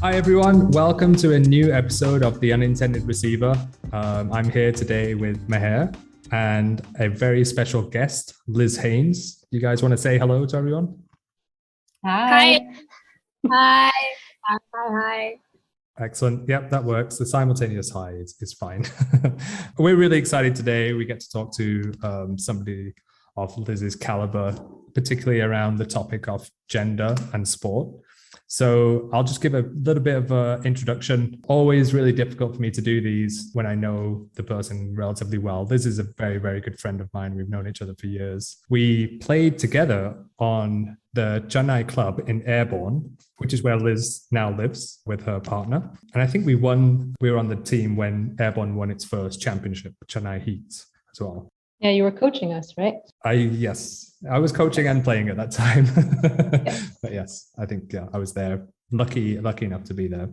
Hi everyone, welcome to a new episode of the Unintended Receiver. I'm here today with Mehr and a very special guest, Liz Haynes. You guys want to say hello to everyone? Hi. Hi. Hi. Excellent. Yep, that works. The simultaneous hi is fine. We're really excited today. We get to talk to somebody of Liz's caliber, particularly around the topic of gender and sport. So I'll just give a little bit of an introduction. Always really difficult for me to do these when I know the person relatively well. Liz is a very, very good friend of mine. We've known each other for years. We played together on the Chennai club in Airborne, which is where Liz now lives with her partner. And I think we were on the team when Airborne won its first championship, Chennai Heat as well. Yeah, you were coaching us, right? Yes, I was coaching and playing at that time. But yes, I think I was there. Lucky enough to be there.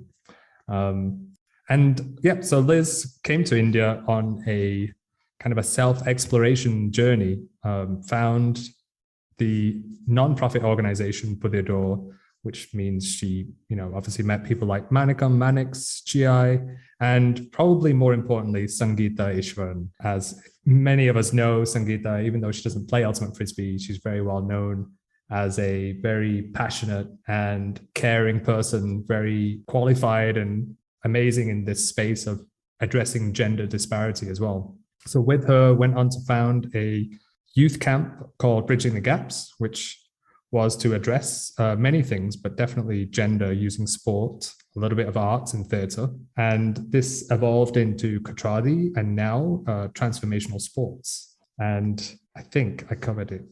So Liz came to India on a kind of a self-exploration journey. Found the non-profit organization Pigeon, which means she, obviously met people like Manikam, Manix, GI, and probably more importantly, Sangeeta Ishwaran. As many of us know, Sangeeta, even though she doesn't play Ultimate Frisbee, she's very well known as a very passionate and caring person, very qualified and amazing in this space of addressing gender disparity as well. So with her, went on to found a youth camp called Bridging the Gaps, which was to address many things, but definitely gender using sport, a little bit of arts and theatre. And this evolved into Katradi and now transformational sports. And I think I covered it.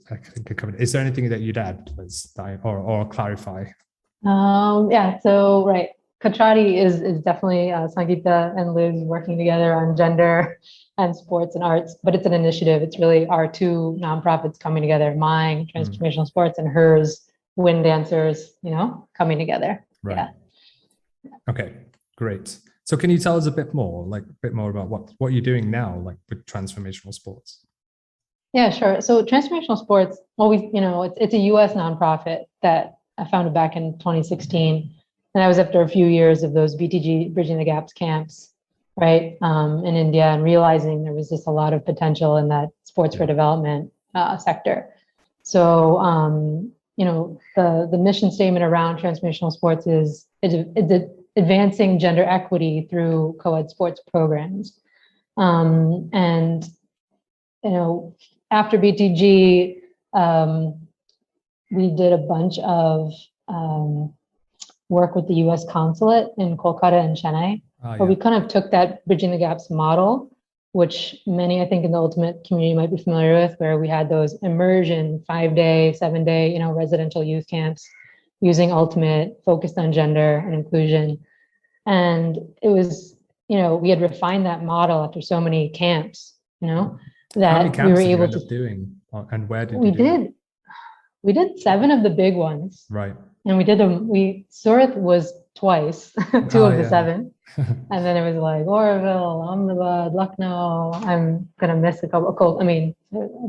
Is there anything that you'd add, Liz, or clarify? Right. Katradi is definitely Sangeeta and Liz working together on gender and sports and arts, but it's an initiative. It's really our two nonprofits coming together, mine, Transformational Sports, and hers, Wind Dancers, coming together. Right. Yeah. Okay, great. So can you tell us a bit more about what you're doing now, like with Transformational Sports? Yeah, sure. So Transformational Sports, it's a US nonprofit that I founded back in 2016. And that was after a few years of those BTG Bridging the Gaps camps, right, in India, and realizing there was just a lot of potential in that sports for development sector. So, the mission statement around transformational sports is advancing gender equity through co-ed sports programs. After BTG, we did a bunch of work with the US consulate in Kolkata and Chennai, where we kind of took that Bridging the Gaps model, which many, I think, in the ultimate community might be familiar with, where we had those immersion 5-day, 7-day, residential youth camps using ultimate, focused on gender and inclusion. And it was, we had refined that model after so many camps, that How many camps we were did you able end to up doing, and where did we did. We did 7 of the big ones. Right. And we did them. Surat was twice, 2 of the 7. And then it was like Oroville, Ahmedabad, Lucknow. I'm going to miss a couple. I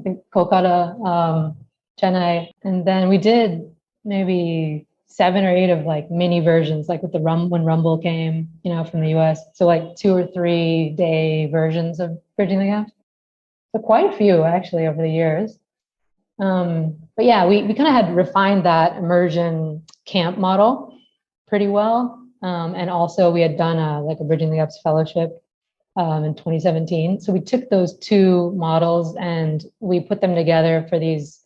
think Kolkata, Chennai. And then we did maybe 7 or 8 of like mini versions, like with when Rumble came, from the US. So like 2 or 3 day versions of Bridging the Gap. So quite a few actually over the years. But yeah, we kind of had refined that immersion camp model pretty well. And also we had done a Bridging the Gaps fellowship in 2017. So we took those 2 models and we put them together for these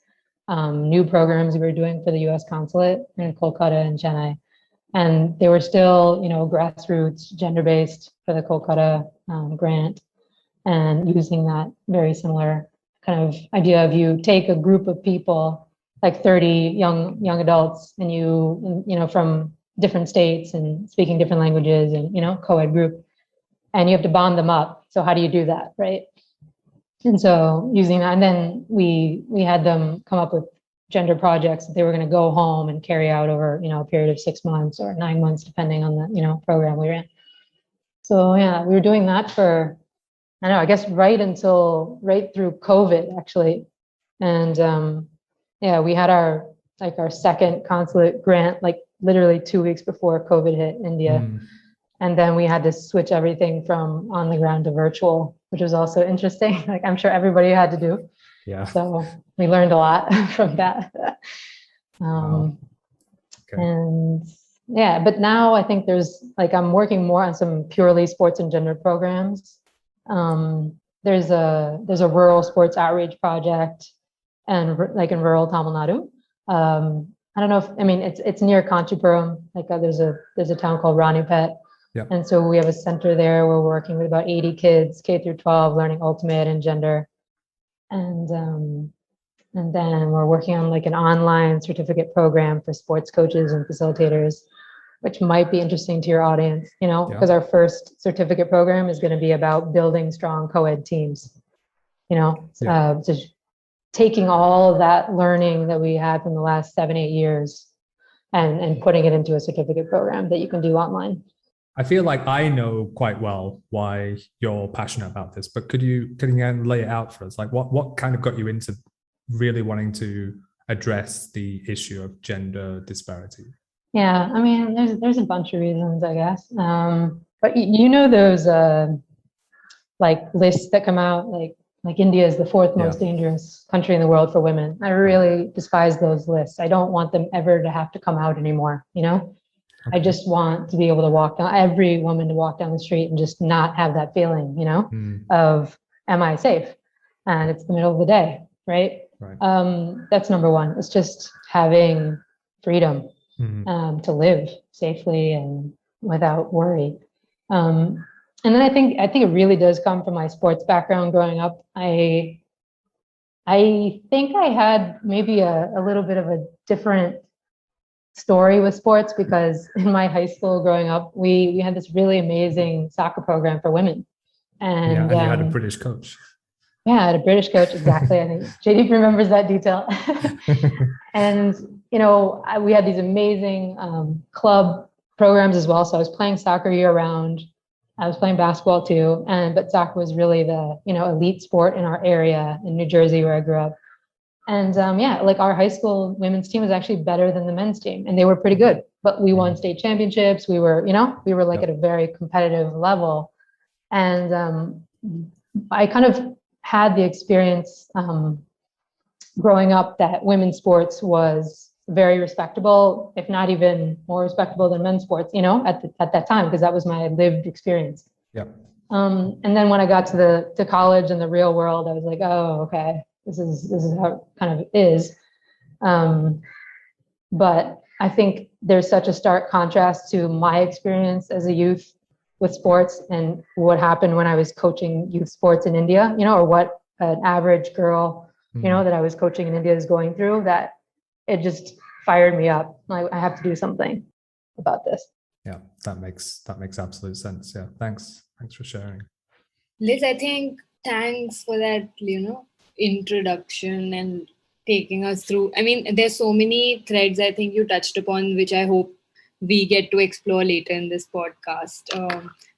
new programs we were doing for the US consulate in Kolkata and Chennai. And they were still, grassroots, gender-based for the Kolkata grant, and using that very similar kind of idea of you take a group of people, like 30 young adults, and you from different states and speaking different languages, and co-ed group, and you have to bond them up. So how do you do that, right? And so using that, and then we had them come up with gender projects that they were going to go home and carry out over a period of 6 months or 9 months, depending on the program we were in. So yeah, we were doing that for, I guess right through COVID, actually. And we had our second consulate grant, like literally 2 weeks before COVID hit India. And then we had to switch everything from on the ground to virtual, which was also interesting. Like I'm sure everybody had to do. Yeah. So we learned a lot from that. Wow. Okay. And yeah, but now I think there's like, I'm working more on some purely sports and gender programs. There's a rural sports outreach project and like in rural Tamil Nadu. I don't know if, I mean, it's near Kanchipuram. Like there's a town called Ranipet. Yep. And so we have a center there. We're working with about 80 kids, K through 12, learning ultimate and gender. And then we're working on like an online certificate program for sports coaches and facilitators, which might be interesting to your audience, you know, because our first certificate program is going to be about building strong co-ed teams, you know, just taking all of that learning that we had from the last 7-8 years and putting it into a certificate program that you can do online. I feel like I know quite well why you're passionate about this, but could you lay it out for us? Like what kind of got you into really wanting to address the issue of gender disparity? Yeah, I mean, there's a bunch of reasons, I guess. But you know those like lists that come out, like India is the 4th most dangerous country in the world for women. I really despise those lists. I don't want them ever to have to come out anymore, you know? Okay. I just want to be able to walk down, every woman to walk down the street and just not have that feeling, you know, of, am I safe? And it's the middle of the day, right? That's number one. It's just having freedom to live safely and without worry. And then I think it really does come from my sports background growing up. I think I had maybe a little bit of a different story with sports because in my high school growing up, we had this really amazing soccer program for women. And you had a British coach. Yeah, I had a British coach, exactly. I think Jaidip remembers that detail. And, you know, we had these amazing club programs as well. So I was playing soccer year round. I was playing basketball too. But soccer was really the, you know, elite sport in our area in New Jersey where I grew up. And like our high school women's team was actually better than the men's team and they were pretty good, but we won state championships. We were, you know, like at a very competitive level. And I kind of had the experience growing up that women's sports was very respectable, if not even more respectable than men's sports, you know, at that time, because that was my lived experience. And then when I got to college and the real world, I was like, oh, okay, this is how it kind of is. But I think there's such a stark contrast to my experience as a youth with sports and what happened when I was coaching youth sports in India, you know, or what an average girl, you know, that I was coaching in India is going through, that it just fired me up. Like I have to do something about this. Yeah, that makes absolute sense. Yeah, thanks for sharing. Liz, I think thanks for that, you know, introduction and taking us through. I mean, there's so many threads I think you touched upon, which I hope we get to explore later in this podcast.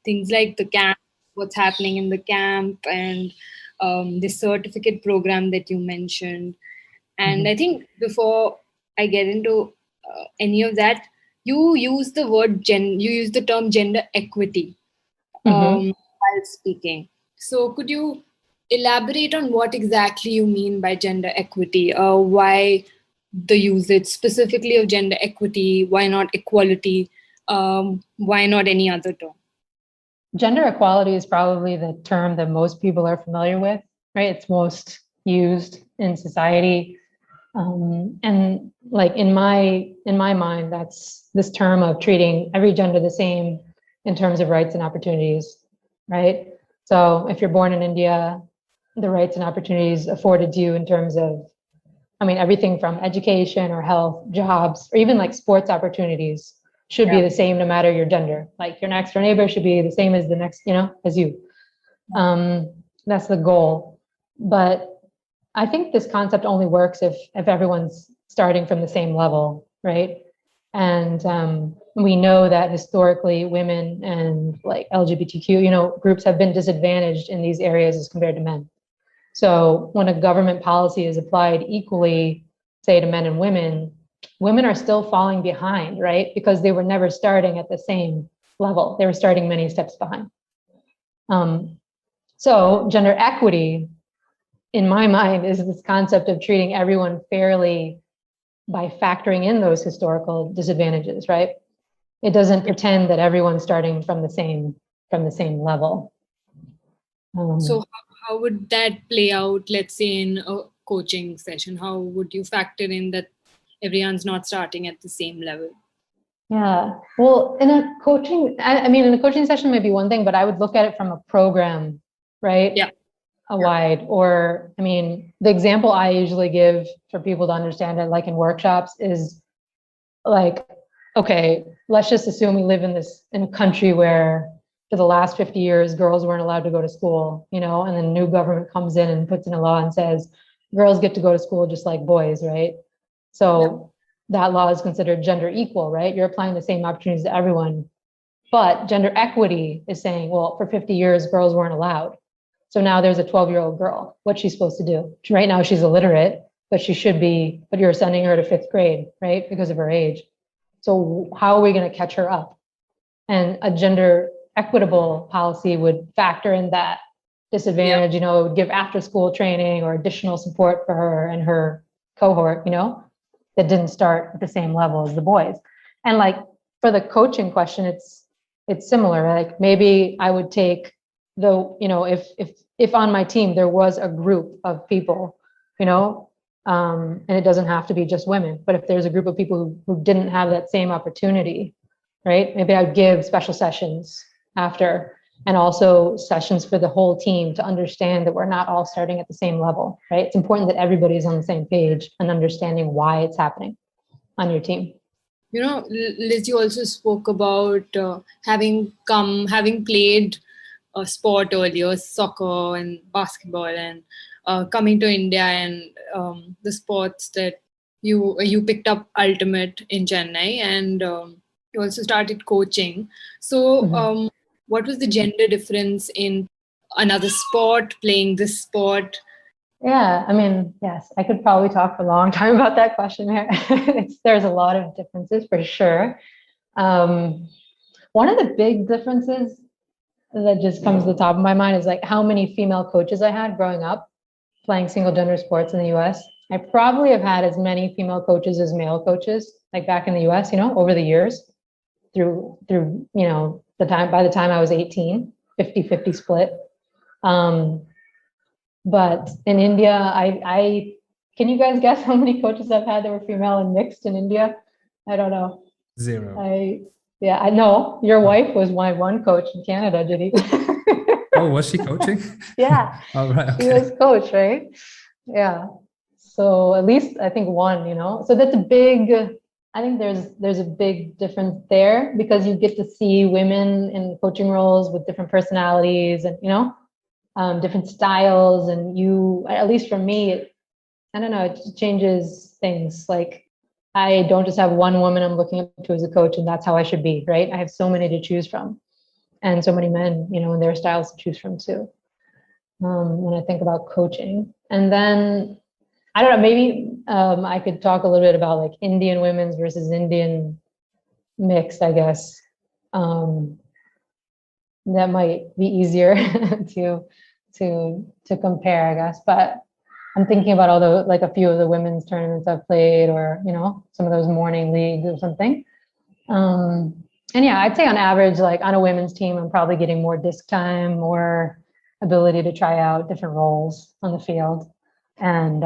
Things like the camp, what's happening in the camp, and the certificate program that you mentioned. And I think before I get into any of that, you use the term gender equity while speaking. So could you elaborate on what exactly you mean by gender equity? Why the usage specifically of gender equity? Why not equality? Why not any other term? Gender equality is probably the term that most people are familiar with, right? It's most used in society. And like in my mind, that's this term of treating every gender the same in terms of rights and opportunities, right? So if you're born in India, the rights and opportunities afforded to you in terms of, I mean, everything from education or health, jobs, or even like sports opportunities should be the same no matter your gender. Like your next door neighbor should be the same as the next, you know, as you. That's the goal. But I think this concept only works if everyone's starting from the same level, right? And we know that historically women and like LGBTQ, you know, groups have been disadvantaged in these areas as compared to men. So when a government policy is applied equally, say to men and women, women are still falling behind, right? Because they were never starting at the same level. They were starting many steps behind. So gender equity, in my mind, is this concept of treating everyone fairly by factoring in those historical disadvantages, right? It doesn't pretend that everyone's starting from the same level. So how would that play out, let's say, in a coaching session? How would you factor in that everyone's not starting at the same level? Yeah, well, in a coaching, in a coaching session may be one thing, but I would look at it from a program, right? Yeah. Wide, or, the example I usually give for people to understand it, like in workshops, is like, okay, let's just assume we live in a country where for the last 50 years, girls weren't allowed to go to school, and then the new government comes in and puts in a law and says, girls get to go to school just like boys, right? So that law is considered gender equal, right? You're applying the same opportunities to everyone. But gender equity is saying, well, for 50 years, girls weren't allowed. So now there's a 12-year-old girl. What's she supposed to do? Right now she's illiterate, but but you're sending her to 5th grade, right? Because of her age. So how are we going to catch her up? And a gender equitable policy would factor in that disadvantage, it would give after school training or additional support for her and her cohort, that didn't start at the same level as the boys. And like for the coaching question, it's similar. Like maybe I would take if on my team there was a group of people, and it doesn't have to be just women, but if there's a group of people who didn't have that same opportunity, right? Maybe I'd give special sessions after, and also sessions for the whole team to understand that we're not all starting at the same level, right? It's important that everybody's on the same page and understanding why it's happening on your team. Liz, you also spoke about having played a sport earlier, soccer and basketball, and coming to India and the sports that you picked up ultimate in Chennai, and you also started coaching. So what was the gender difference in another sport, playing this sport? Yeah, yes, I could probably talk for a long time about that question here. There's a lot of differences for sure. One of the big differences that just comes to the top of my mind is like how many female coaches I had growing up playing single gender sports in the US. I probably have had as many female coaches as male coaches, like back in the US, over the years through by the time I was 18, 50-50 split. But in India, I can you guys guess how many coaches I've had that were female and mixed in India? I don't know. 0. I know your wife was my one coach in Canada, Jaidip. Oh, was she coaching? Yeah. All right. Okay. She was coach, right? Yeah. So at least I think one, so that's I think there's a big difference there because you get to see women in coaching roles with different personalities and, different styles. And at least for me, I don't know, it just changes things. Like I don't just have one woman I'm looking up to as a coach and that's how I should be, right? I have so many to choose from and so many men, and their styles to choose from too. When I think about coaching. And then, I don't know, maybe I could talk a little bit about like Indian women's versus Indian mixed, I guess. That might be easier to compare, I guess. But I'm thinking about a few of the women's tournaments I've played or, some of those morning leagues or something. And yeah, I'd say on average, like on a women's team, I'm probably getting more disc time, more ability to try out different roles on the field. And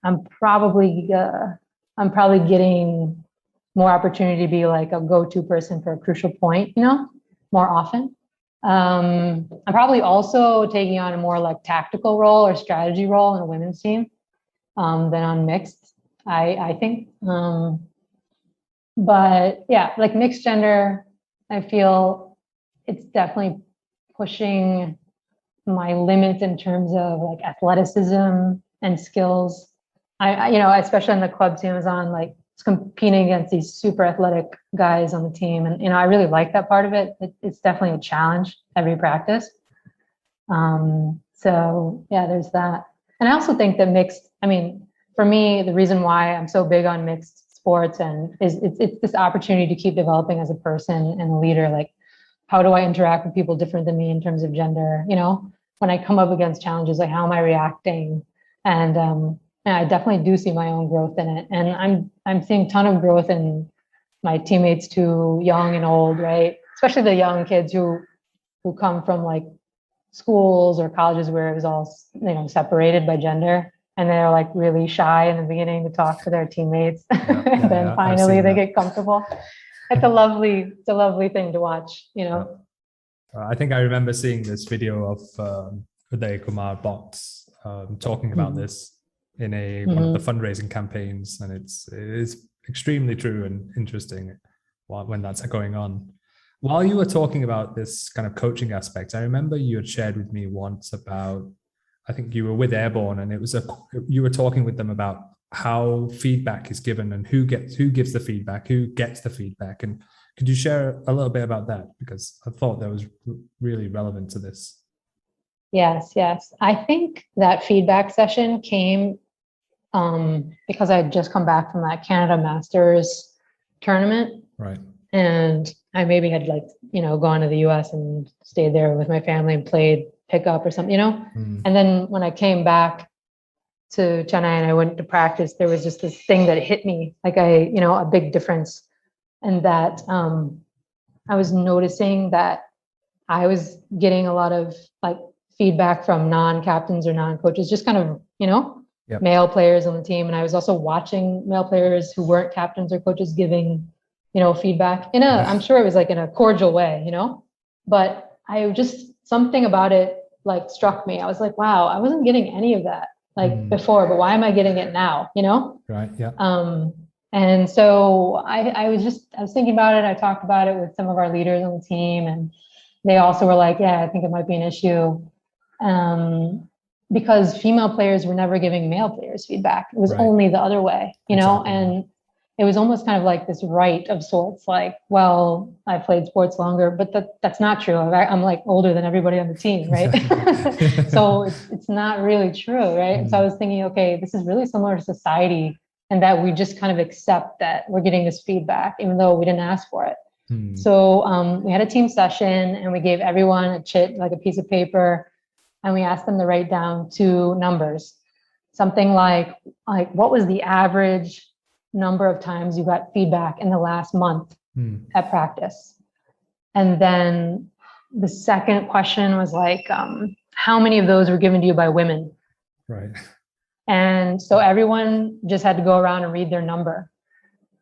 I'm probably getting more opportunity to be like a go-to person for a crucial point, more often. I'm probably also taking on a more like tactical role or strategy role in a women's team than on mixed, I think. But yeah, like mixed gender, I feel it's definitely pushing my limits in terms of like athleticism and skills. I especially on the club team, I was on like competing against these super athletic guys on the team. And, I really like that part of it. It's definitely a challenge every practice. So yeah, there's that. And I also think that mixed, for me, the reason why I'm so big on mixed sports and it's this opportunity to keep developing as a person and a leader. Like, how do I interact with people different than me in terms of gender? You know, when I come up against challenges, like how am I reacting? And I definitely do see my own growth in it. And I'm seeing a ton of growth in my teammates too, young and old, right? Especially the young kids who come from like schools or colleges where it was all, you know, separated by gender. And they're like really shy in the beginning to talk to their teammates. And then finally they get comfortable. It's a lovely thing to watch, you know. I think I remember seeing this video of Uday Kumar Box talking about this in one of the fundraising campaigns, and it is extremely true and interesting when that's going on. While you were talking about this kind of coaching aspect, I remember you had shared with me once about, I think you were with Airborne, and you were talking with them about how feedback is given and who gives the feedback, who gets the feedback. And could you share a little bit about that? Because I thought that was really relevant to this. Yes. I think that feedback session came because I had just come back from that Canada Masters tournament. Right. And I maybe had like, you know, gone to the US and stayed there with my family and played pickup or something, you know? And then when I came back to Chennai and I went to practice, there was just this thing that hit me, like a big difference. And that I was noticing that I was getting a lot of like feedback from non-captains or non-coaches, just kind of, you know, male players on the team. And I was also watching male players who weren't captains or coaches giving, you know, feedback I'm sure it was like in a cordial way, you know, but something about it like struck me. I was like, wow, I wasn't getting any of that like before, but why am I getting it now? You know? Right. Yeah. And so I was thinking about it. I talked about it with some of our leaders on the team, and they also were like, yeah, I think it might be an issue. Because female players were never giving male players feedback. It was only the other way, you know, and it was almost kind of like this right of sorts, like, well, I played sports longer, but that's not true. I'm like older than everybody on the team, right? So it's not really true, right? So I was thinking, okay, this is really similar to society, and that we just kind of accept that we're getting this feedback, even though we didn't ask for it. So we had a team session, and we gave everyone a chit, like a piece of paper, and we asked them to write down 2 numbers, something like what was the average number of times you got feedback in the last month at practice. And then the second question was like, how many of those were given to you by women? Right. And so everyone just had to go around and read their number.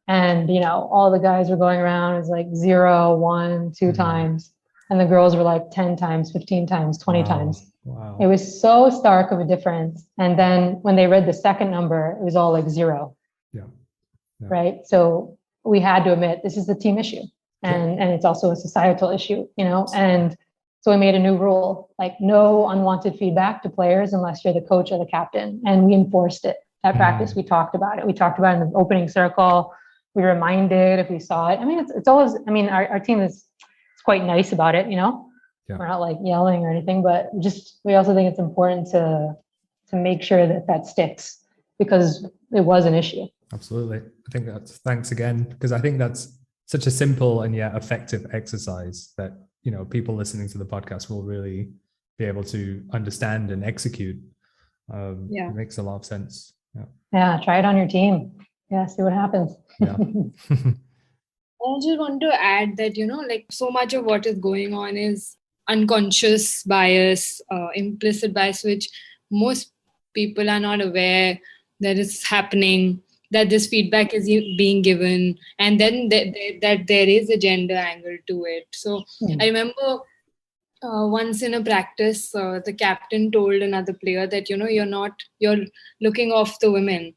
And, you know, all the guys were going around, it was like 0, 1, 2 times. And the girls were like 10 times, 15 times, 20 times. Wow. It was so stark of a difference. And then when they read the second number, it was all like 0. Yeah. Right. So we had to admit this is the team issue, and it's also a societal issue, you know. And so we made a new rule, like no unwanted feedback to players unless you're the coach or the captain. And we enforced it at practice. We talked about it. We talked about it in the opening circle. We reminded if we saw it. I mean, it's always, I mean, our team is quite nice about it, you know. We're not like yelling or anything, but we also think it's important to make sure that sticks, because it was an issue. Absolutely. I think thanks again, because I think that's such a simple and yet effective exercise that, you know, people listening to the podcast will really be able to understand and execute. It makes a lot of sense. Yeah. Try it on your team. Yeah. See what happens. Yeah. I just want to add that, you know, like so much of what is going on is unconscious bias, implicit bias, which most people are not aware that it's happening, that this feedback is being given, and then that there is a gender angle to it. So I remember once in a practice, the captain told another player that, you know, you're looking off the women.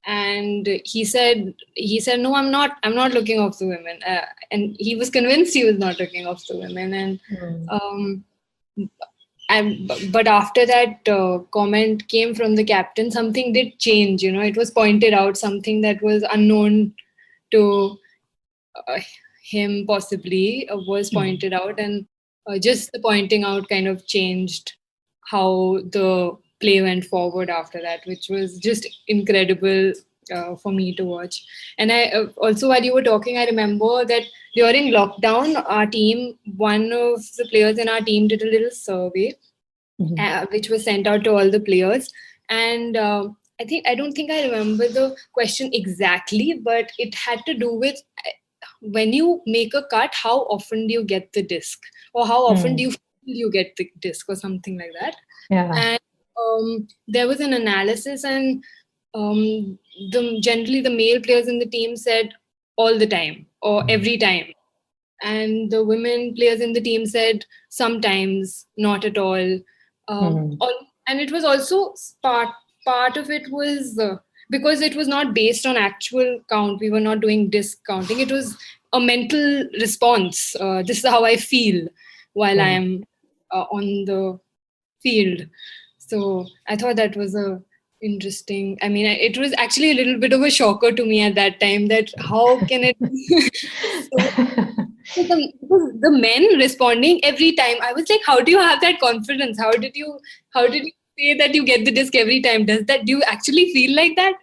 And he said, no, I'm not looking off the women. And he was convinced he was not looking off the women. But after that comment came from the captain, something did change. You know, it was pointed out, something that was unknown to him possibly was pointed out, and just the pointing out kind of changed how the play went forward after that, which was just incredible for me to watch. And I also, while you were talking, I remember that during lockdown, our team, one of the players in our team did a little survey, which was sent out to all the players. And I don't think I remember the question exactly, but it had to do with when you make a cut, how often do you get the disc, or how often do you feel you get the disc, or something like that. Yeah. And there was an analysis, and generally the male players in the team said all the time or every time, and the women players in the team said sometimes, not at all. And it was also part of it was because it was not based on actual count. We were not doing disc counting. It was a mental response. This is how I feel while I am on the field. So I thought that was interesting. I mean, it was actually a little bit of a shocker to me at that time, that how can it the men responding every time. I was like, how do you have that confidence? How did you say that you get the disc every time? Do you actually feel like that?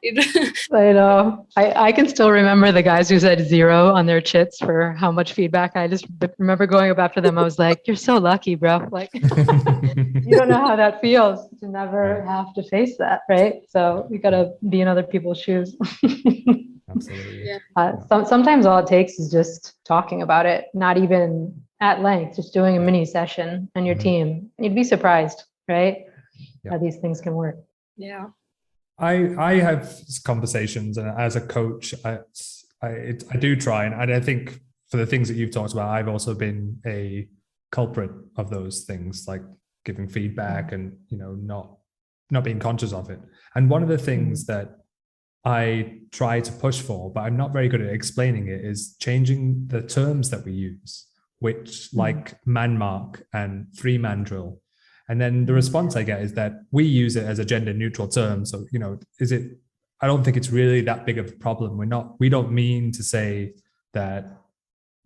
I know. I can still remember the guys who said 0 on their chits for how much feedback. I just remember going up after them. I was like, you're so lucky, bro. Like, you don't know how that feels to never have to face that, right? So you got to be in other people's shoes. Absolutely. Sometimes all it takes is just talking about it, not even at length, just doing a mini session on your team. You'd be surprised, right? How these things can work. Yeah. I have conversations, and as a coach, I do try, and I think for the things that you've talked about, I've also been a culprit of those things, like giving feedback and not being conscious of it. And one of the things that I try to push for, but I'm not very good at explaining it, is changing the terms that we use, which like man mark and 3-man drill. And then the response I get is that we use it as a gender neutral term. So, I don't think it's really that big of a problem. We don't mean to say that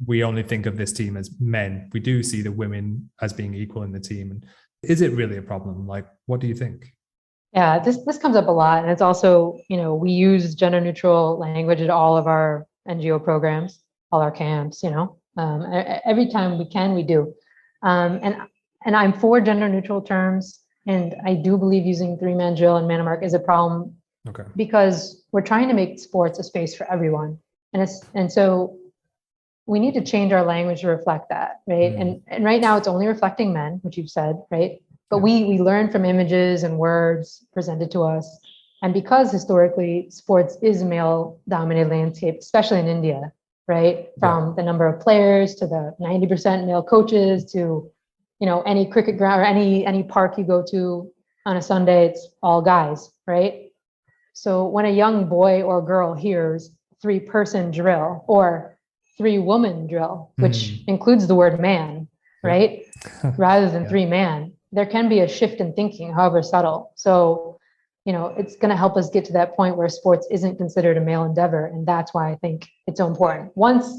we only think of this team as men. We do see the women as being equal in the team. And is it really a problem? Like, what do you think? Yeah, this comes up a lot. And it's also, we use gender neutral language at all of our NGO programs, all our camps, every time we can, we do. And I'm for gender neutral terms. And I do believe using 3-man drill and man mark is a problem because we're trying to make sports a space for everyone. And so we need to change our language to reflect that, right? And right now it's only reflecting men, which you've said, right? But we learn from images and words presented to us. And because historically sports is a male-dominated landscape, especially in India, right? From the number of players to the 90% male coaches to any cricket ground or any park you go to on a Sunday, it's all guys, right? So when a young boy or girl hears 3-person drill or 3-woman drill, which includes the word man, right? Rather than 3-man, there can be a shift in thinking, however subtle. So, it's going to help us get to that point where sports isn't considered a male endeavor. And that's why I think it's so important. Once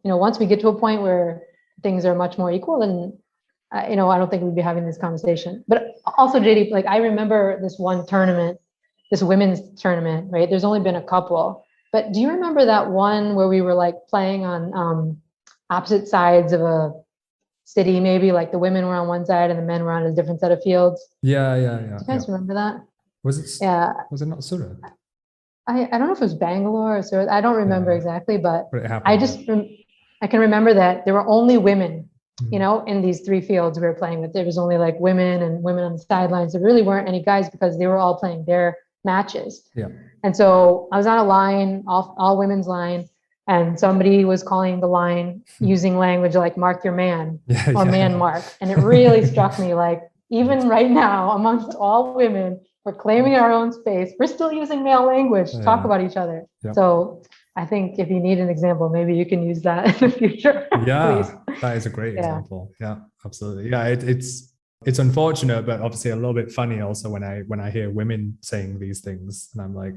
we get to a point where things are much more equal, then I don't think we'd be having this conversation. But also, JD, like I remember this one tournament, this women's tournament, right? There's only been a couple, but do you remember that one where we were like playing on opposite sides of a city? Maybe like the women were on one side and the men were on a different set of fields. Yeah. Do you guys remember that? Was it? Yeah. Was it not Surat? I don't know if it was Bangalore or Surat. I don't remember exactly, but it happened, I can remember that there were only women. In these 3 fields we were playing with. There was only like women on the sidelines. There really weren't any guys because they were all playing their matches. Yeah. And so I was on a line, all women's line, and somebody was calling the line using language like mark your man or man mark. And it really struck me like, even right now, amongst all women, we're claiming our own space. We're still using male language to talk about each other. Yeah. So I think if you need an example, maybe you can use that in the future. Yeah, that is a great example. Yeah, absolutely. Yeah, it's unfortunate, but obviously a little bit funny also when I hear women saying these things, and I'm like,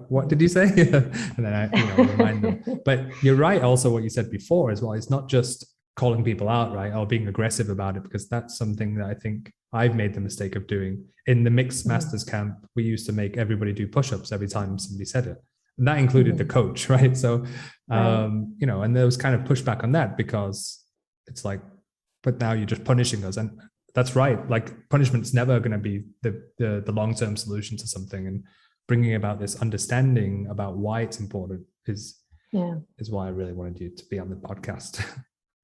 what did you say? And then I remind them. But you're right. Also, what you said before as well. It's not just calling people out, right, or being aggressive about it, because that's something that I think I've made the mistake of doing. In the mixed masters camp, we used to make everybody do push-ups every time somebody said it, and that included the coach, right? So, you know, and there was kind of pushback on that, because it's like, but now you're just punishing us, and that's right. Like, punishment's never going to be the long-term solution to something, and bringing about this understanding about why it's important is why I really wanted you to be on the podcast.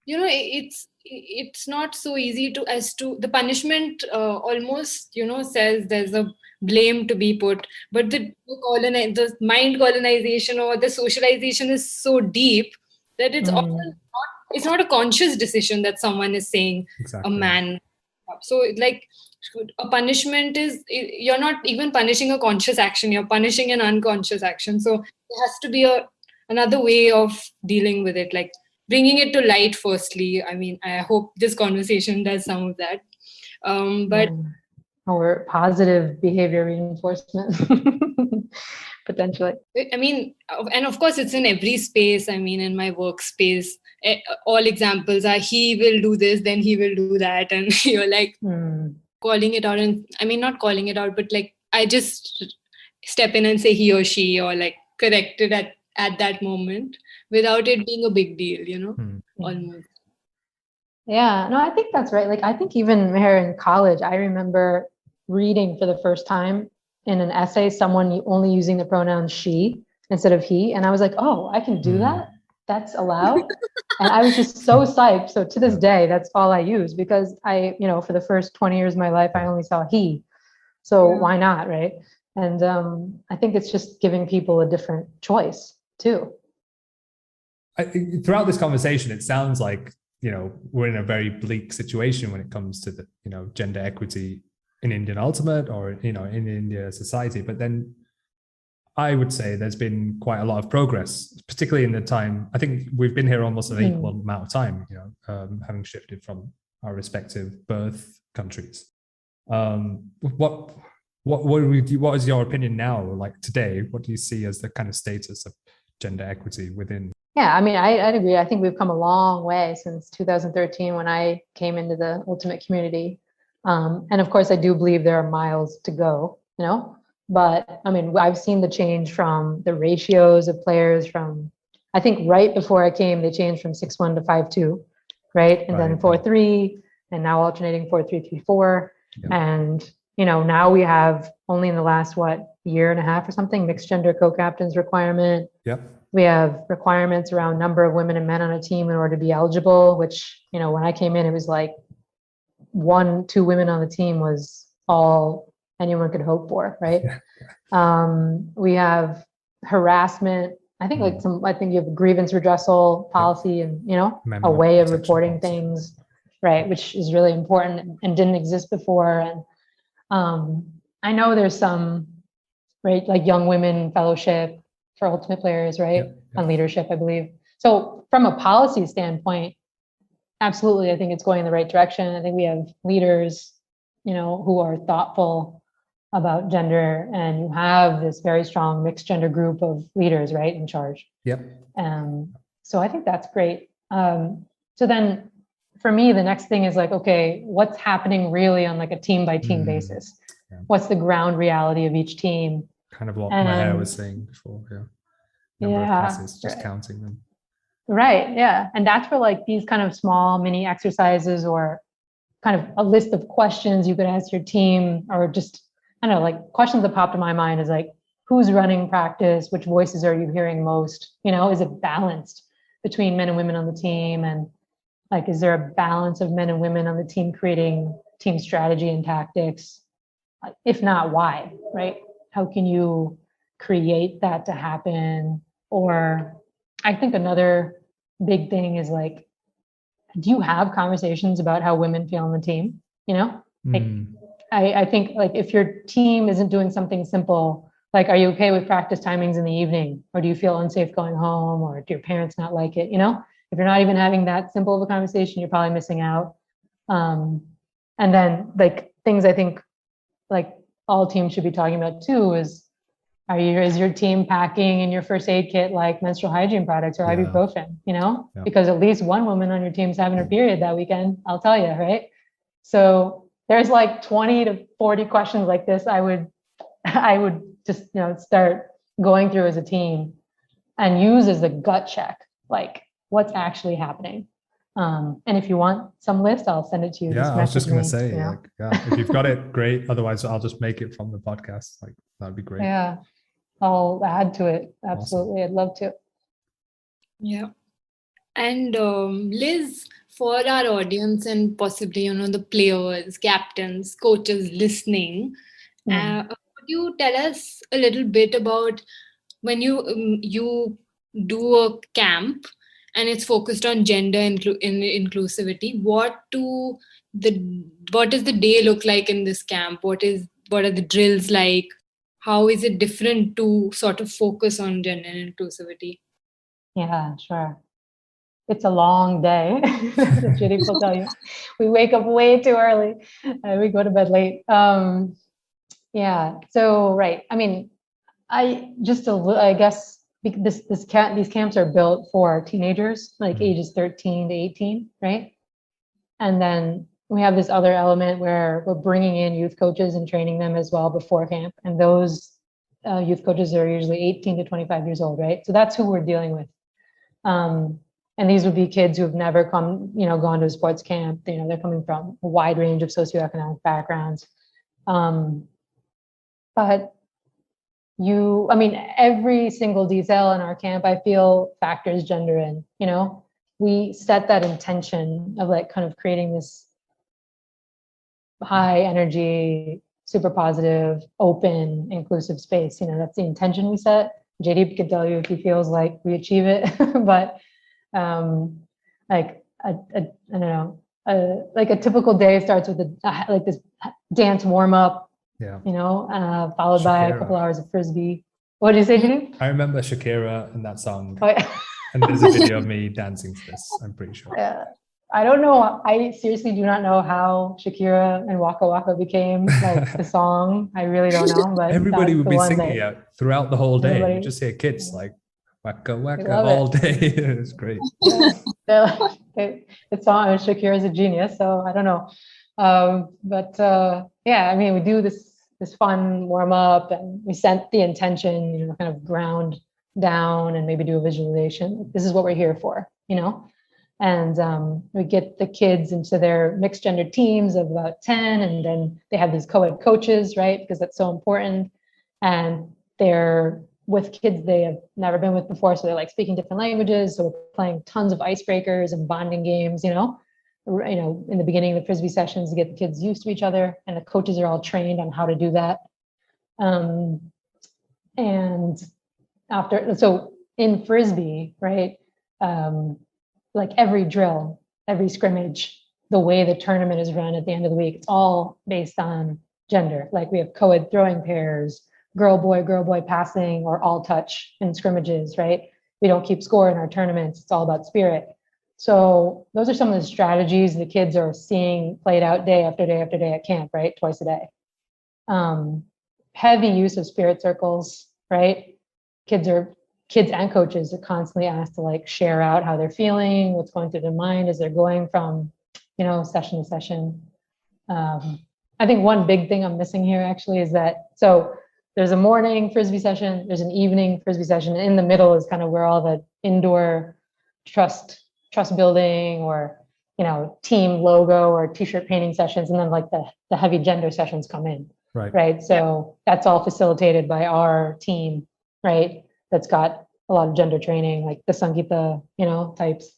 You know, it's not so easy to, as to the punishment almost, you know, says there's a blame to be put, but the mind colonization or the socialization is so deep that it's often not, it's not a conscious decision that someone is saying a man. So like, a punishment is, you're not even punishing a conscious action, you're punishing an unconscious action. So there has to be another way of dealing with it, like bringing it to light firstly. I mean, I hope this conversation does some of that. But or positive behavior reinforcement potentially. I mean, and of course it's in every space. I mean, in my workspace, all examples are, he will do this, then he will do that, and you're like calling it out. And I mean, not calling it out, but like, I just step in and say he or she, or like correct it at that moment without it being a big deal, you know, almost. Yeah, no, I think that's right. Like, I think even here in college, I remember reading for the first time in an essay, someone only using the pronoun she instead of he. And I was like, oh, I can do that? That's allowed? And I was just so psyched. So to this day, that's all I use, because I, you know, for the first 20 years of my life, I only saw he. So why not, right? And I think it's just giving people a different choice too. Throughout this conversation, it sounds like, you know, we're in a very bleak situation when it comes to the, you know, gender equity in Indian Ultimate, or, you know, in India society. But then I would say there's been quite a lot of progress, particularly in the time. I think we've been here almost an equal amount of time, you know, having shifted from our respective birth countries. What is your opinion now, like today? What do you see as the kind of status of gender equity within? Yeah, I mean, I'd agree. I think we've come a long way since 2013 when I came into the Ultimate community. And of course, I do believe there are miles to go, you know, but I mean, I've seen the change from the ratios of players from, I think right before I came, they changed from 6'1" to 5'2", right? And then 4'3", and now alternating 4'3", 3'4". And, you know, now we have only in the last, year and a half or something, mixed gender co-captains requirement. We have requirements around number of women and men on a team in order to be eligible, which, you know, when I came in, it was like 1-2 women on the team was all anyone could hope for, right? We have harassment. I think I think you have a grievance redressal policy and, you know, a way of reporting things, right? Which is really important and didn't exist before. And I know there's some, right, like young women fellowship for Ultimate players, right? On leadership, I believe. So from a policy standpoint, absolutely, I think it's going in the right direction. I think we have leaders, you know, who are thoughtful about gender, and you have this very strong mixed gender group of leaders, right, in charge. So I think that's great. So then for me, the next thing is like, okay, what's happening really on like a team by team basis? What's the ground reality of each team? Kind of what Mehr was saying before, number of classes, just counting them. Right, yeah. And that's where like these kind of small mini exercises or kind of a list of questions you could ask your team, or just, I don't know, like questions that pop to my mind is like, who's running practice? Which voices are you hearing most? You know, is it balanced between men and women on the team? And like, is there a balance of men and women on the team creating team strategy and tactics? If not, why, right? How can you create that to happen? Or I think another big thing is like, do you have conversations about how women feel on the team? You know, like I think like if your team isn't doing something simple, like, are you okay with practice timings in the evening? Or do you feel unsafe going home? Or do your parents not like it? You know, if you're not even having that simple of a conversation, you're probably missing out. And then like things I think like all teams should be talking about too is, Is your team packing in your first aid kit like menstrual hygiene products or ibuprofen, because at least one woman on your team's having her period that weekend, I'll tell you, right? So there's like 20 to 40 questions like this I would just start going through as a team and use as a gut check, like what's actually happening. And if you want some list, I'll send it to you. Yeah, I was just going to say, if you've got it, great. Otherwise, I'll just make it from the podcast. Like, that'd be great. Yeah, I'll add to it. Absolutely. Awesome. I'd love to. Yeah. And Liz, for our audience and possibly, the players, captains, coaches listening, could you tell us a little bit about when you do a camp and it's focused on gender inclusivity? What does the day look like in this camp? What are the drills like? How is it different to sort of focus on gender inclusivity? Yeah, sure. It's a long day. Jaidip will tell you. We wake up way too early. We go to bed late. Yeah. So, right. I mean, I guess these camps are built for teenagers, like ages 13 to 18, right? And then we have this other element where we're bringing in youth coaches and training them as well before camp. And those youth coaches are usually 18 to 25 years old, right? So that's who we're dealing with. And these would be kids who have never gone to a sports camp. They're coming from a wide range of socioeconomic backgrounds. But every single detail in our camp, I feel factors gender in. We set that intention of like kind of creating this high energy, super positive, open, inclusive space. That's the intention we set. Jaidip can tell you if he feels like we achieve it, but like I don't know, like a typical day starts with like this dance warm up, followed by a couple hours of frisbee. What did you say, Jaidip? I remember Shakira and that song. Oh, yeah. And there's a video of me dancing to this, I'm pretty sure. Yeah. I don't know. I seriously do not know how Shakira and Waka Waka became like the song. I really don't know. But everybody would be singing it throughout the whole day. You just hear kids like Waka Waka all day. It's great. Yeah. It's song. Shakira is a genius, so I don't know. We do this fun warm up, and we set the intention. Kind of ground down, and maybe do a visualization. This is what we're here for. And we get the kids into their mixed gender teams of about 10, and then they have these co-ed coaches, right? Because that's so important. And they're with kids they have never been with before. So they're like speaking different languages. So we're playing tons of icebreakers and bonding games, in the beginning of the Frisbee sessions to get the kids used to each other. And the coaches are all trained on how to do that. And so in Frisbee, right? Like every drill, every scrimmage, the way the tournament is run at the end of the week, it's all based on gender. Like we have co-ed throwing pairs, girl, boy passing, or all touch in scrimmages, right? We don't keep score in our tournaments. It's all about spirit. So those are some of the strategies the kids are seeing played out day after day after day at camp, right? Twice a day. Heavy use of spirit circles, right? Kids and coaches are constantly asked to like share out how they're feeling, what's going through their mind as they're going from, session to session. I think one big thing I'm missing here actually is that, so there's a morning Frisbee session, there's an evening Frisbee session, and in the middle is kind of where all the indoor trust building or, team logo or t-shirt painting sessions, and then like the heavy gender sessions come in. Right. So that's all facilitated by our team, right? That's got a lot of gender training, like the Sangeeta, types.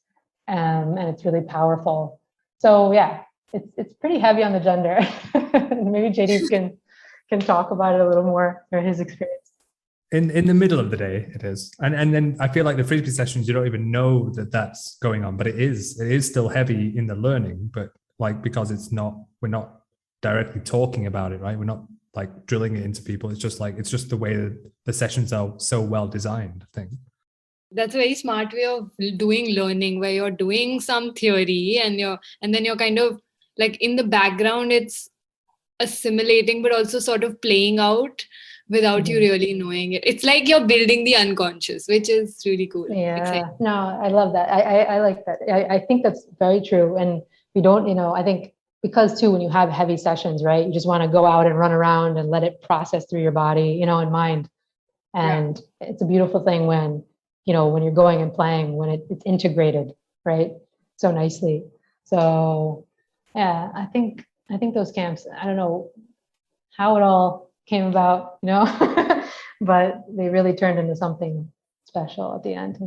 And it's really powerful. So yeah, it's pretty heavy on the gender. Maybe Jaidip can talk about it a little more or his experience. In the middle of the day, it is. And then I feel like the Frisbee sessions, you don't even know that that's going on, but it is still heavy in the learning, but like, because we're not directly talking about it, right? We're not like drilling it into people. It's just the way that the sessions are so well designed, I think. That's a very smart way of doing learning, where you're doing some theory and then you're kind of like in the background, it's assimilating, but also sort of playing out without you really knowing it. It's like you're building the unconscious, which is really cool. Yeah, no, I love that. I like that. I think that's very true. And we don't, I think because too, when you have heavy sessions, right, you just want to go out and run around and let it process through your body, and mind. And it's a beautiful thing when, when you're going and playing, when it's integrated, right, so nicely. So yeah, I think those camps, I don't know how it all came about, but they really turned into something special at the end,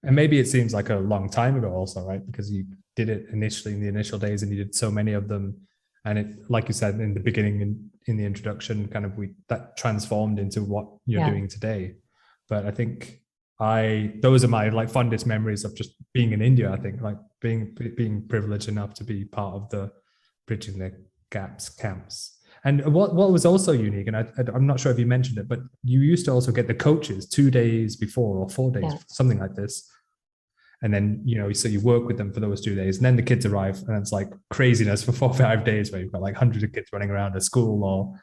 And maybe it seems like a long time ago also, right? Because you did it initially in the initial days and you did so many of them. And it, like you said in the beginning, in the introduction, kind of that transformed into what you're doing today. But I think those are my like fondest memories of just being in India. I think like being privileged enough to be part of the Bridging the Gaps camps. And what was also unique, and I'm not sure if you mentioned it, but you used to also get the coaches 2 days before or 4 days, something like this. And then, so you work with them for those 2 days, and then the kids arrive, and it's like craziness for 4 or 5 days where you've got like hundreds of kids running around a school or,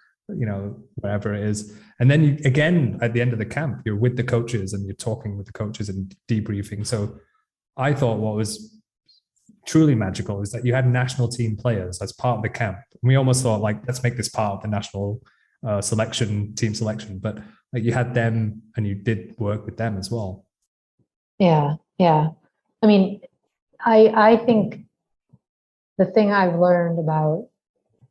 wherever it is. And then again, at the end of the camp, you're with the coaches and you're talking with the coaches and debriefing. So I thought what was truly magical is that you had national team players as part of the camp. And we almost thought like, let's make this part of the national team selection, but like you had them and you did work with them as well. Yeah. I mean, I think the thing I've learned about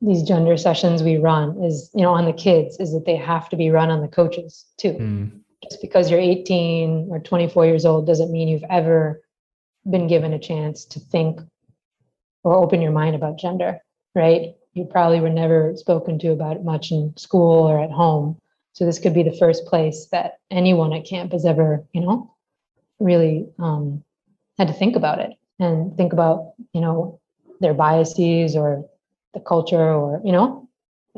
these gender sessions we run is, on the kids, is that they have to be run on the coaches too. Just because you're 18 or 24 years old doesn't mean you've ever been given a chance to think or open your mind about gender, right? You probably were never spoken to about it much in school or at home. So this could be the first place that anyone at camp has ever, really had to think about it and think about, their biases or the culture or,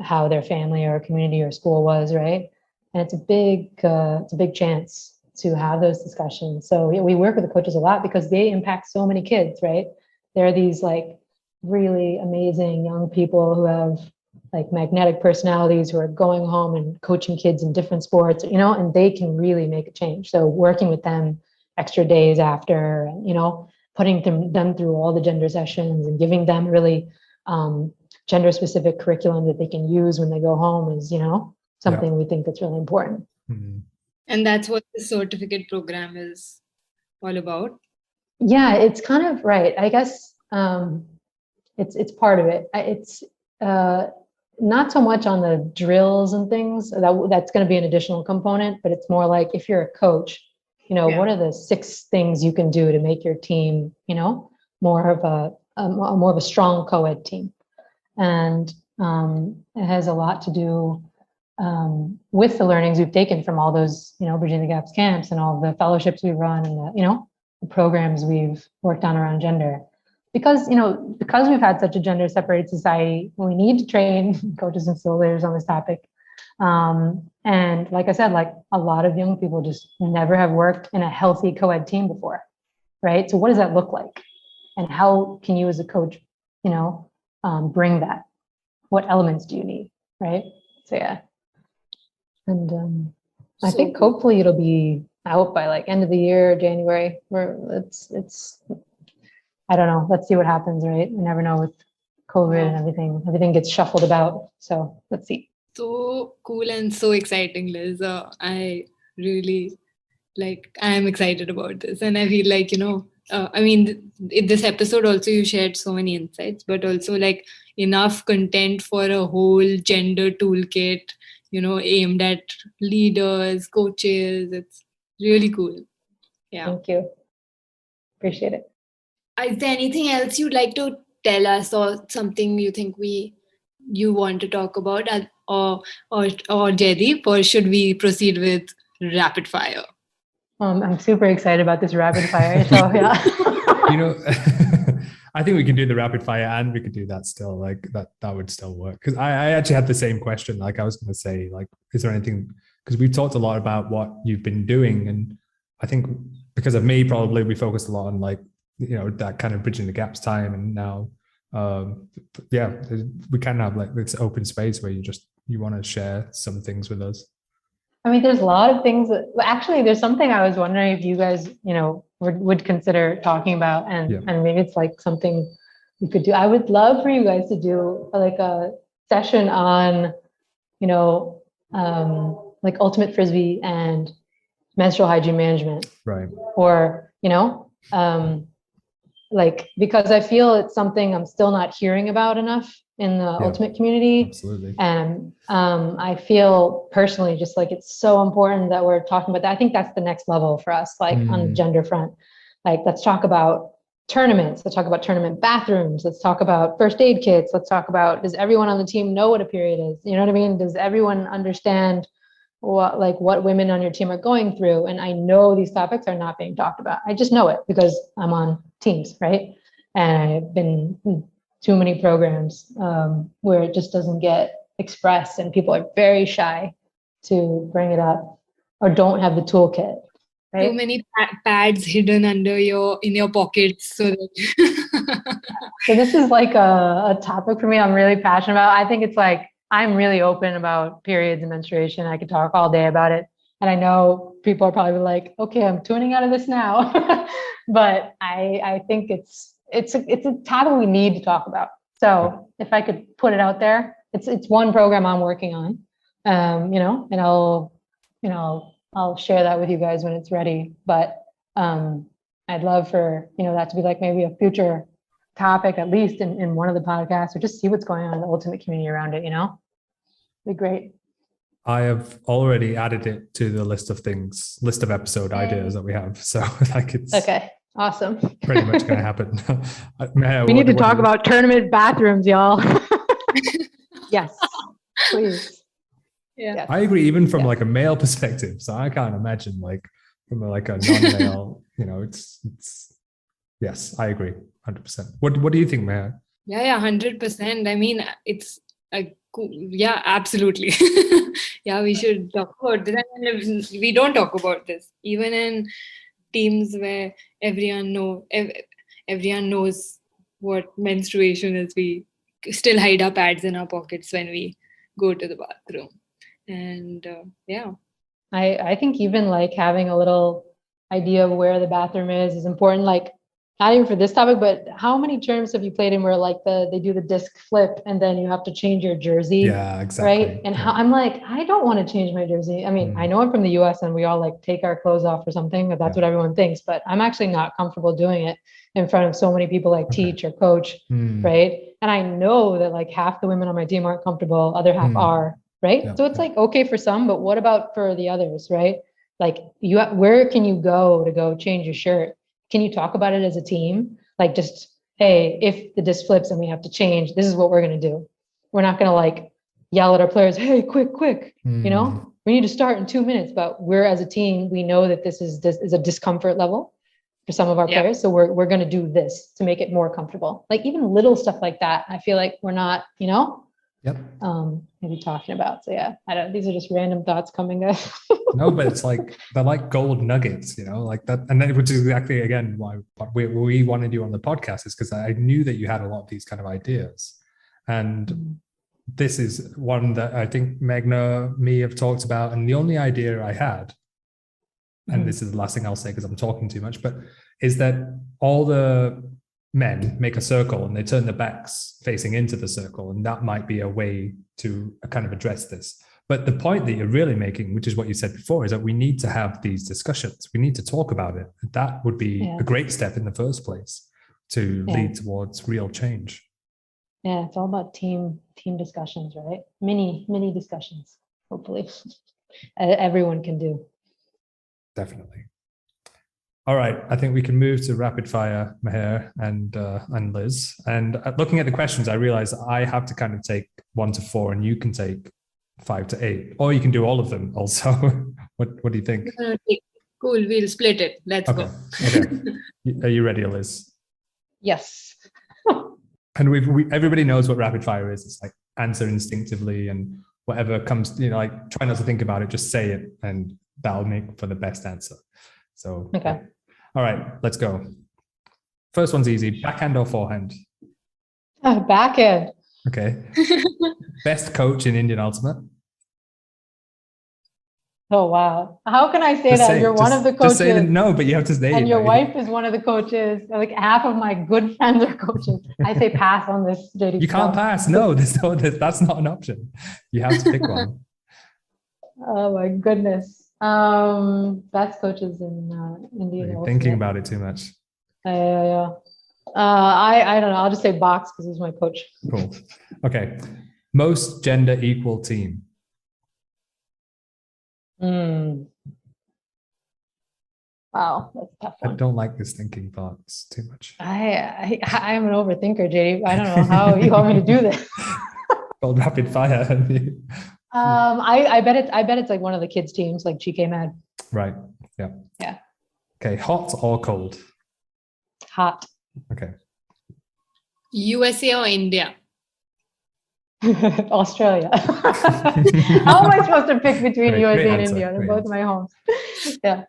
how their family or community or school was, right? And it's a big chance to have those discussions. So we work with the coaches a lot because they impact so many kids, right? They're these like really amazing young people who have like magnetic personalities who are going home and coaching kids in different sports, and they can really make a change. So working with them extra days after, and, putting them through all the gender sessions and giving them really gender specific curriculum that they can use when they go home is, something we think that's really important. Mm-hmm. And that's what the certificate program is all about. Yeah, it's kind of right. I guess it's part of it. It's not so much on the drills and things. That's going to be an additional component, but it's more like if you're a coach, what are the 6 things you can do to make your team, more of a strong co-ed team? And it has a lot to do with the learnings we've taken from all those, Bridging the Gaps camps and all the fellowships we run and the programs we've worked on around gender. Because we've had such a gender separated society, we need to train coaches and facilitators on this topic. And like I said, like a lot of young people just never have worked in a healthy co-ed team before, right? So what does that look like? And how can you as a coach, bring that? What elements do you need, right? So yeah. And I think hopefully it'll be out by like end of the year, January, where it's I don't know. Let's see what happens, right? You never know with COVID and everything. Everything gets shuffled about. So let's see. So cool and so exciting, Liz. I really I am excited about this. And I feel like, in this episode also you shared so many insights, but also like enough content for a whole gender toolkit, aimed at leaders, coaches. It's really cool. Yeah. Thank you. Appreciate it. Is there anything else you'd like to tell us or something you think you want to talk about or Jaidip, or should we proceed with rapid fire? I'm super excited about this rapid fire. So yeah. I think we can do the rapid fire and we could do that still. Like that would still work. Because I actually had the same question. Like I was going to say, like, is there anything, because we've talked a lot about what you've been doing. And I think because of me, probably we focused a lot on like, that kind of bridging the gaps time. And now, we kind of have like this open space where you want to share some things with us. I mean, there's a lot of things actually, there's something I was wondering if you guys, would consider talking about, and maybe it's like something you could do. I would love for you guys to do like a session on, like ultimate frisbee and menstrual hygiene management. Right. Or, like, because I feel it's something I'm still not hearing about enough in the ultimate community. Absolutely. And I feel personally just like it's so important that we're talking about that. I think that's the next level for us, like on the gender front. Like, let's talk about tournaments. Let's talk about tournament bathrooms. Let's talk about first aid kits. Let's talk about, does everyone on the team know what a period is? You know what I mean? Does everyone understand what women on your team are going through? And I know these topics are not being talked about. I just know it because I'm on teams, right? And I've been in too many programs where it just doesn't get expressed, and people are very shy to bring it up or don't have the toolkit. Right? Too many pads hidden in your pockets. So this is like a topic for me I'm really passionate about. I think it's like, I'm really open about periods and menstruation. I could talk all day about it. And I know people are probably like, okay, I'm tuning out of this now. But I think it's a topic we need to talk about. So if I could put it out there, it's one program I'm working on, and I'll share that with you guys when it's ready. But I'd love for, that to be like maybe a future topic, at least in one of the podcasts, or just see what's going on in the ultimate community around it, Be great. I have already added it to the list of episode ideas that we have. So like it's okay. Awesome. Pretty much going to happen. We need to talk about tournament bathrooms, y'all. Yes, please. Yeah. Yes. I agree, even from like a male perspective. So I can't imagine like from a non-male, it's yes, I agree 100%. What do you think, Mehr? Yeah, 100%. I mean, it's yeah, absolutely. Yeah, we should talk about this. And we don't talk about this, even in teams where everyone knows what menstruation is. We still hide our pads in our pockets when we go to the bathroom. And I think even like having a little idea of where the bathroom is important. Like, not even for this topic, but how many terms have you played in where like they do the disc flip and then you have to change your jersey? Yeah, exactly. Right. And how I'm like, I don't want to change my jersey. I mean, I know I'm from the US and we all like take our clothes off or something, but that's what everyone thinks. But I'm actually not comfortable doing it in front of so many people I teach or coach. Right. And I know that like half the women on my team aren't comfortable, other half are. Right. Yeah. So it's like, okay for some, but what about for the others? Right. Like where can you go change your shirt? Can you talk about it as a team? Like just, hey, if the disc flips and we have to change, this is what we're going to do. We're not going to like yell at our players, hey, quick, we need to start in 2 minutes, but we're as a team, we know that this is a discomfort level for some of our players. So we're going to do this to make it more comfortable. Like even little stuff like that. I feel like we're not, maybe talking about. So yeah, these are just random thoughts coming up. No, but it's like, they're like gold nuggets, like that. And then, which is exactly, again, why we wanted you on the podcast, is because I knew that you had a lot of these kind of ideas. And this is one that I think Meghna, me have talked about. And the only idea I had, and this is the last thing I'll say because I'm talking too much, but is that all the men make a circle and they turn their backs facing into the circle. And that might be a way to kind of address this. But the point that you're really making, which is what you said before, is that we need to have these discussions. We need to talk about it. That would be a great step in the first place to lead towards real change. Yeah, it's all about team discussions, right? Mini discussions, hopefully. Everyone can do. Definitely. All right, I think we can move to rapid fire, Mehr and Liz. And looking at the questions, I realized I have to kind of take 1 to 4, and you can take 5 to 8, or you can do all of them also. What do you think? Cool, we'll split it. Let's go. Okay. Are you ready, Liz? Yes. And everybody knows what rapid fire is. It's like answer instinctively, and whatever comes, like try not to think about it, just say it, and that'll make for the best answer. So, okay. All right, let's go. First one's easy. Backhand or forehand? Backhand. Okay. Best coach in Indian Ultimate? Oh, wow. How can I say Just that? say it. You're one of the Just coaches. say that, no, but you have to say And it. your Right? wife is one of the coaches. Like half of my good friends are coaches. I say pass on this, JD. You can't pass. No, that's not an option. You have to pick one. Oh my goodness. Best coaches in India. You're thinking about it too much. Yeah. I don't know. I'll just say box because he's my coach. Cool. Okay. Most gender equal team. Wow, that's a tough I one. don't like this thinking part. It's too much. I'm an overthinker, JD. I don't know how you want me to do this. Called rapid fire. I bet it's like one of the kids' teams, like GK Mad. Right. Yeah. Yeah. Okay. Hot or cold? Hot. Okay. USA or India? Australia. How am I supposed to pick between USA and answer. India? They're both my homes. Yeah.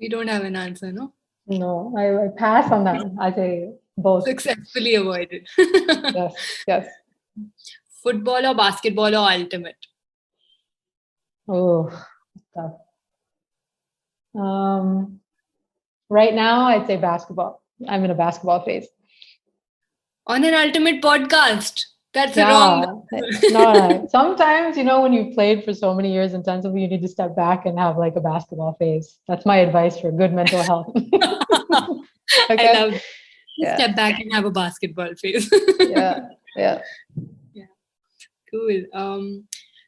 We don't have an answer, no? No, I pass on that. I say both. Successfully avoided. Yes. Football or basketball or ultimate? Oh, tough. Right now, I'd say basketball. I'm in a basketball phase. On an ultimate podcast. That's wrong. No. Sometimes, when you've played for so many years intensively, you need to step back and have like a basketball phase. That's my advice for good mental health. Okay? I love step back and have a basketball phase. Yeah. Cool.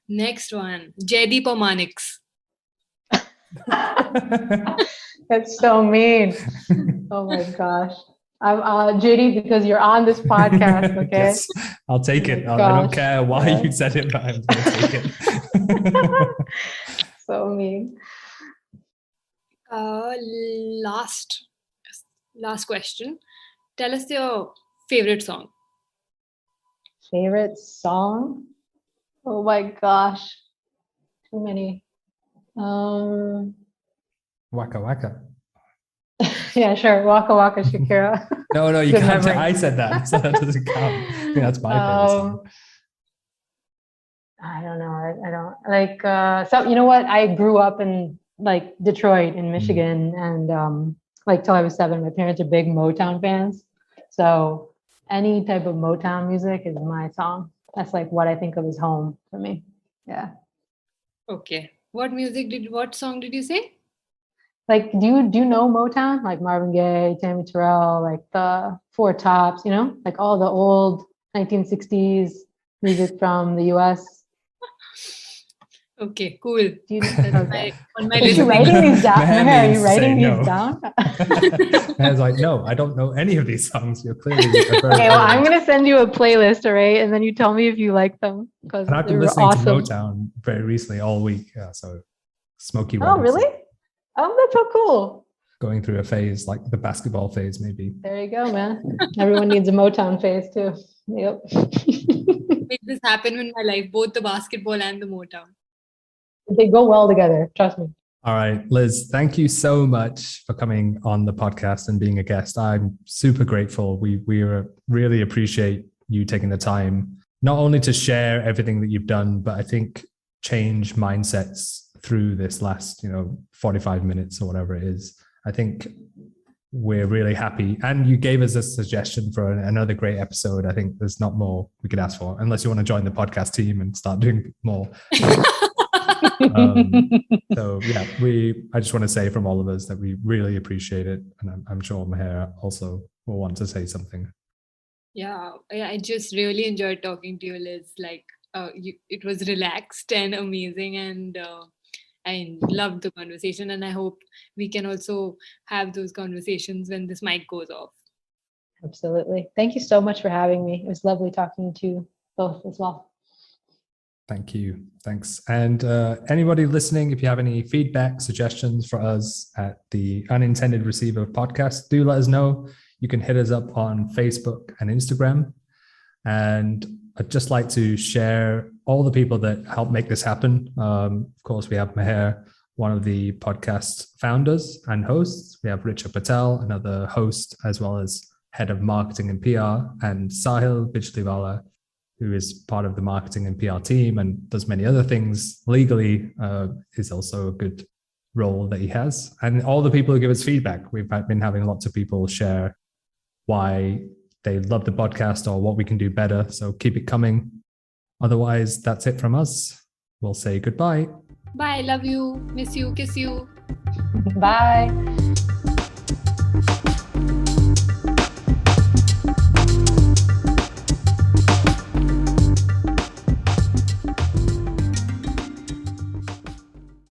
Next one. Jaidip or Manix? That's so mean. Oh my gosh. I'm JD, because you're on this podcast, okay? Yes, I'll take it. I don't care why you said it, but I'm going to take it. So mean. Last question. Tell us your favorite song. Favorite song? Oh my gosh. Too many. Waka Waka. Yeah, sure. Waka Waka Shakira. No, you can't. I said that, so that doesn't count. I think that's my favorite song. I don't know. I don't like. So you know what? I grew up in like Detroit in Michigan, and like till I was 7, my parents are big Motown fans. So any type of Motown music is my song. That's like what I think of as home for me. Yeah. Okay. What song did you say? Like, do you know Motown? Like Marvin Gaye, Tammy Terrell, like the Four Tops, like all the old 1960s music from the US. Okay, cool. Okay. On my Are you writing these down? Are you writing these down? I was like, no, I don't know any of these songs. You're clearly okay. Well, I'm gonna send you a playlist, all right, and then you tell me if you like them, because I've been listening to Motown very recently all week. Yeah, so Smokey. Oh, really? Oh, that's so cool. Going through a phase like the basketball phase, maybe. There you go, man. Everyone needs a Motown phase too. Yep. Make this happen in my life, both the basketball and the Motown. They go well together. Trust me. All right, Liz, thank you so much for coming on the podcast and being a guest. I'm super grateful. We really appreciate you taking the time, not only to share everything that you've done, but I think change mindsets through this last 45 minutes or whatever it is. I think we're really happy, and you gave us a suggestion for another great episode. I think there's not more we could ask for, unless you want to join the podcast team and start doing more. So yeah, I just want to say from all of us that we really appreciate it, and I'm sure Mehr also will want to say something. Yeah, I just really enjoyed talking to you, Liz. Like it was relaxed and amazing, and I loved the conversation, and I hope we can also have those conversations when this mic goes off. Absolutely. Thank you so much for having me. It was lovely talking to you both as well. Thank you. Thanks. And anybody listening, if you have any feedback, suggestions for us at the Unintended Receiver Podcast, do let us know. You can hit us up on Facebook and Instagram. And I'd just like to share all the people that help make this happen. Of course, we have Mehr, one of the podcast founders and hosts. We have Richard Patel, another host, as well as head of marketing and PR, and Sahil Bijliwala, who is part of the marketing and PR team and does many other things legally, is also a good role that he has. And all the people who give us feedback. We've been having lots of people share why they love the podcast or what we can do better. So keep it coming. Otherwise, that's it from us. We'll say goodbye. Bye. Love you. Miss you. Kiss you. Bye.